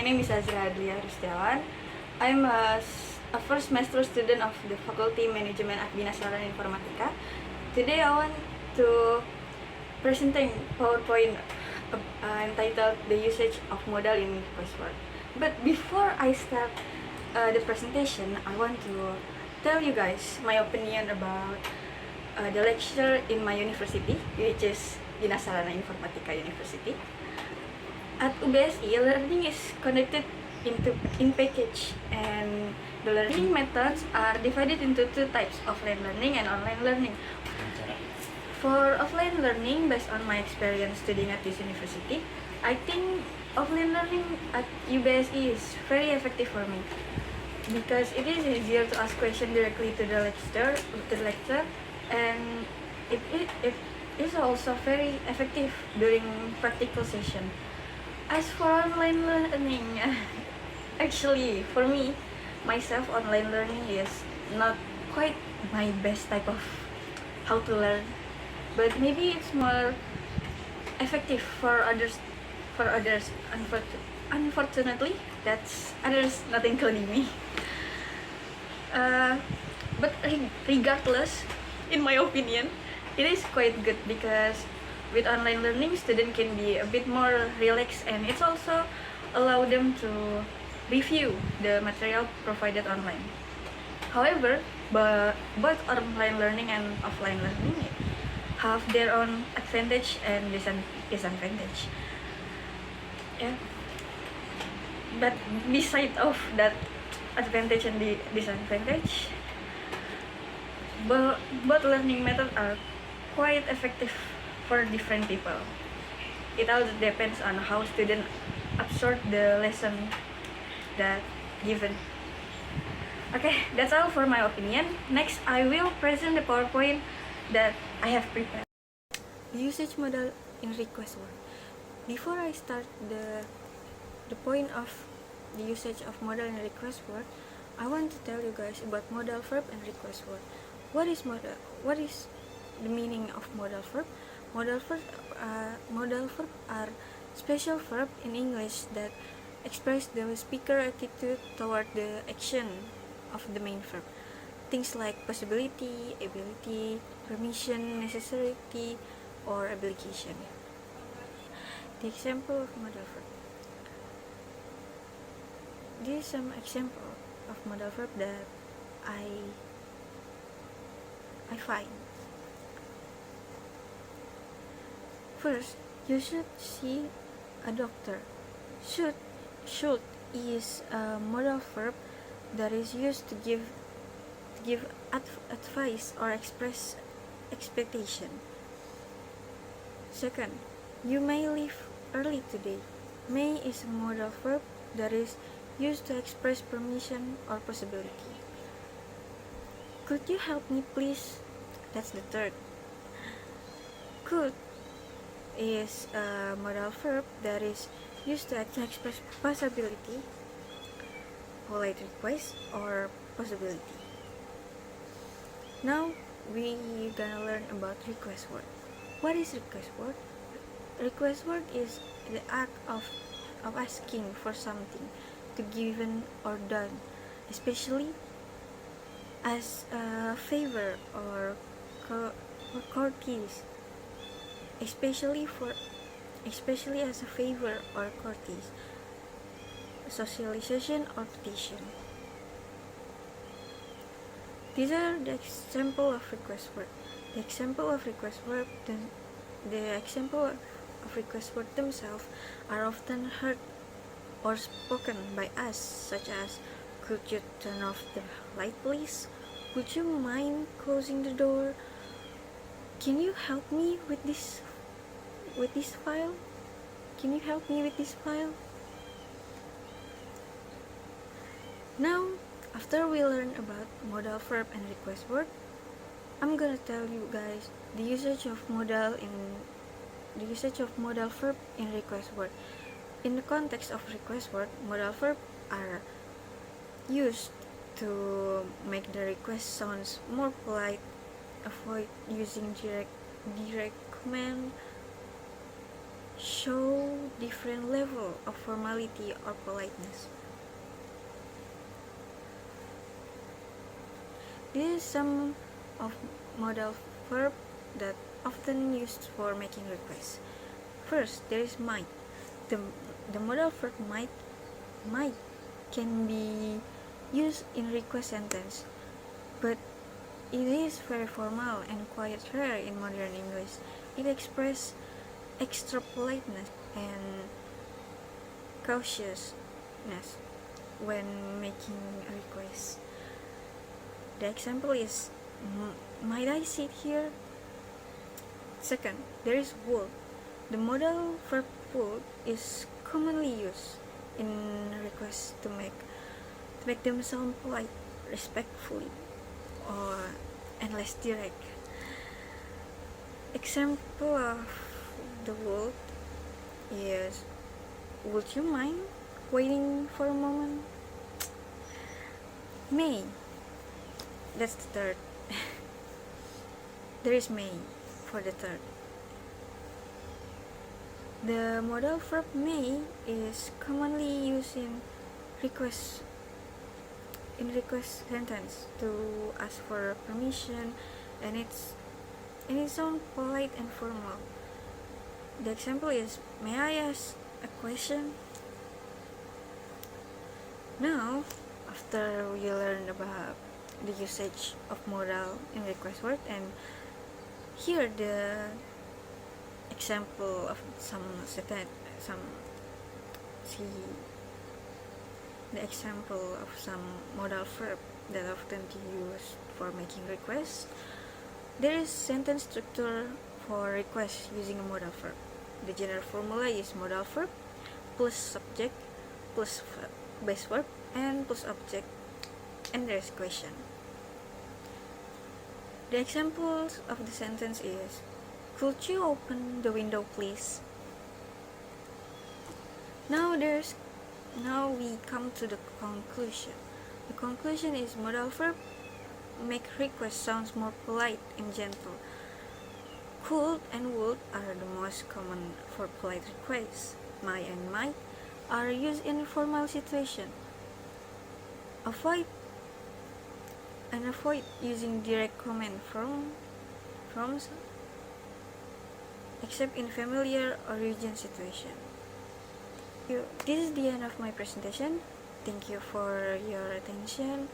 name is Azra Adlia Rustiawan. I'm a first semester student of the Faculty Management at Bina Sarana Informatika. Today I want to presenting PowerPoint entitled The Usage of Modal in Coursework. But before I start the presentation, I want to tell you guys my opinion about the lecture in my university, which is Bina Sarana Informatika University. At UBSI, learning is conducted in package, and the learning methods are divided into two types: offline learning and online learning. For offline learning, based on my experience studying at this university, I think offline learning at UBSI is very effective for me because it is easier to ask questions directly to the lecturer, and it is also very effective during practical session. As for online learning, actually, for me, myself, online learning is not quite my best type of how to learn, but maybe it's more effective for others. Unfortunately, that's others not including me. But regardless, in my opinion, it is quite good because with online learning, students can be a bit more relaxed, and it's also allow them to review the material provided online. However, both online learning and offline learning have their own advantage and disadvantage. Yeah. But beside of that advantage and the disadvantage, both learning methods are quite effective for different people. It all depends on how students absorb the lesson that given. Okay, that's all for my opinion. Next, I will present the PowerPoint that I have prepared. Usage model in request work. Before I start the point of the usage of modal in request work, I want to tell you guys about modal verb and request work. What is modal? What is the meaning of modal verb? Modal verb are special verb in English that express the speaker attitude toward the action of the main verb. Things like possibility, ability, permission, necessity, or obligation. The example of modal verb. This is some example of modal verb that I find. First, you should see a doctor. Should is a modal verb that is used to give advice or express expectation. Second, you may leave early today. May is a modal verb that is used to express permission or possibility. Could you help me, please? That's the third. Could is a modal verb that is used to express possibility, polite request, or possibility. Now we gonna learn about request word. What is request word? Request word is the act of asking for something to given or done, especially as a favor or courtesy. Especially as a favor or courtesy, socialization or petition. These are the example of request word. The example of request word themselves are often heard or spoken by us, such as, could you turn off the light, please? Would you mind closing the door? Can you help me with this file? Can you help me with this file? Now, after we learn about modal verb and request word, I'm gonna tell you guys the usage of modal verb in request word. In the context of request word, modal verb are used to make the request sounds more polite, avoid using direct command, show different level of formality or politeness. This is some of modal verb that often used for making requests. First, there is might. The modal verb might can be used in request sentence, but it is very formal and quite rare in modern English. It expresses extra politeness and cautiousness when making a request. The example is, might I sit here? Second, there is would. The modal verb would is commonly used in requests to make them sound polite, respectfully, and less direct. Example of the would is, would you mind waiting for a moment? May. That's the third. There is may for the third. The modal verb may is commonly used in request sentence to ask for permission, and it sounds polite and formal. The example is, may I ask a question? Now, after we learned about the usage of modal in request word, and here the example of the example of some modal verb that often used for making requests. There is sentence structure for requests using a modal verb. The general formula is modal verb plus subject plus base verb and plus object, and there is question. The examples of the sentence is, could you open the window please? Now we come to the conclusion. The conclusion is modal verb make request sounds more polite and gentle. Could and would are the most common for polite requests. Might and might are used in formal situation. Avoid using direct command from except in familiar or urgent situation. This is the end of my presentation. Thank you for your attention.